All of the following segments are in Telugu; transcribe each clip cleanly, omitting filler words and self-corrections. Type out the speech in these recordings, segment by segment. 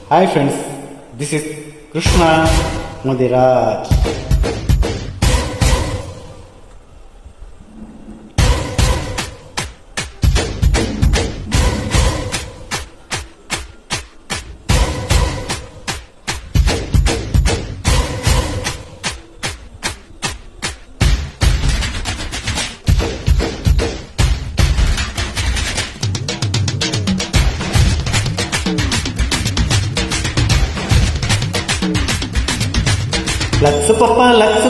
Hi friends, this is Krishna Mudiraj. Lux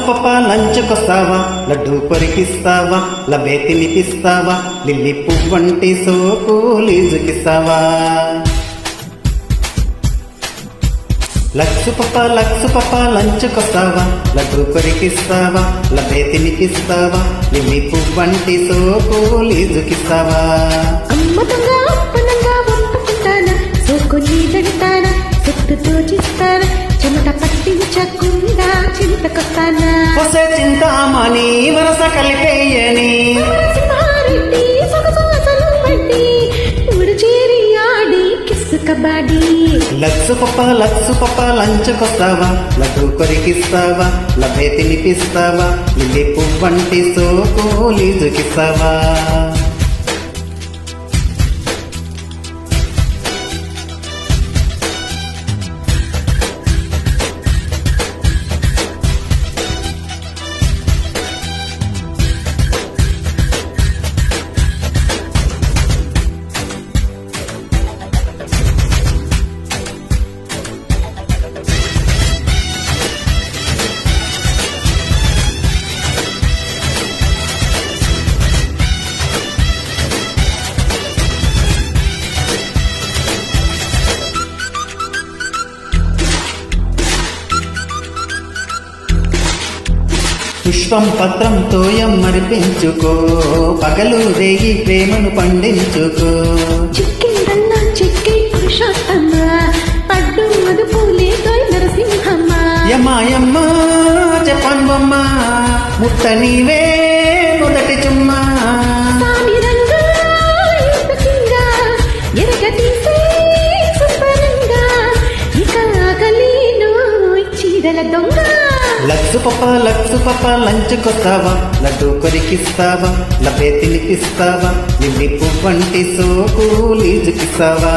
పప్ప లంచుకొస్తావా, లడ్డు కొరికిస్తావా, లబే తినిపిస్తావా, లిల్లీ పువ్వంటి సోకు లీజుకిస్తావా. లక్సు పప్ప లంచుకొస్తావా, లడ్డు కొరికిస్తావా, లబే తినిపిస్తావా, లిల్లీ పువ్వంటి సోకు లీజుకిస్తావా. అమ్మతంగా అప్పనంగా వంపుకుంటానా, సోకు లీజంటానా, సొట్టు దోచిస్తానా, చెమట పట్టించకుండా చింతకొస్తానా. పొసే చింతామణి వరస కలిపేయని చేరి ఆడి కిస్సు కబాడీ. లక్సు పప్ప లంచుకొస్తావా, లడ్డు కొరికిస్తావా, లబే తినిపిస్తావా, లిల్లీ పువ్వంటి సోకు లీజుకిస్తావా. పుష్పం పత్రం తోయం మరిపించుకో, పగలు రేగి ప్రేమను పండించుకో. చిక్కిందన్నా చిక్కి పురుషోత్తమ్మ, పడ్డు మదుపు లేదోయ్ నరసింహమ్మ. యమ్మ చెప్పన్ బొమ్మ, ముట్ట నీవే మొదటి చుమ్మ. సామిరంగా ఇంతకింగా ఎరగతీసే సుబ్బరంగా, ఇక ఆగలేను చీరల దొంగ. లక్సు పప్ప లంచుకొస్తావా, లడ్డు కొరికిస్తావా, లబే తినిపిస్తావా, లిల్లీ పువ్వంటి సోకు లీజుకిస్తావా.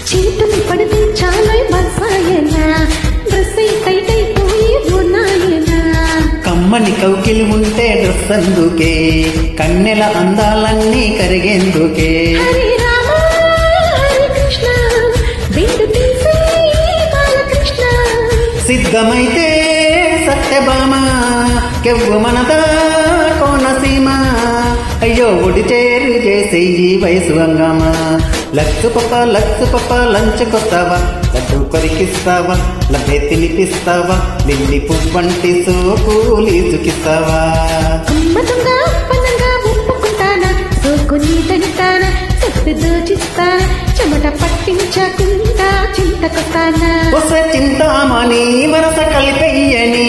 చేతులు పడితే చాలా బసాయనా, డ్రెస్ టైట్ అయిపోయి ఉన్నాయనా. కమ్మని కౌకిలి ఉంటే డ్రెస్ అందుకే, కన్నెల అందాలన్నీ కరిగేందుకే. హరే రామ హరే కృష్ణ, బిందు తీసే బాలకృష్ణ. సిద్ధమైతే సత్యభామ, కెవ్వు మనదా కోనసీమ. అయ్యో ఒడి చేరు చేసే ఈ వయసు హంగామా. లక్సు పప్ప లంచుకొస్తావా, లడ్డు కొరికిస్తావా, లబే తినిపిస్తావా, లిల్లీ పువ్వంటి సోకు లీజుకిస్తావా. అమ్మతంగా అప్పనంగా ఒప్పుకుంటానా, సోకు నీదంటానా, సొట్టు దోచిస్తానా, చెమట పట్టించకుండా చింతకొస్తానా. పొస చింతామణి వరస కలిపేయని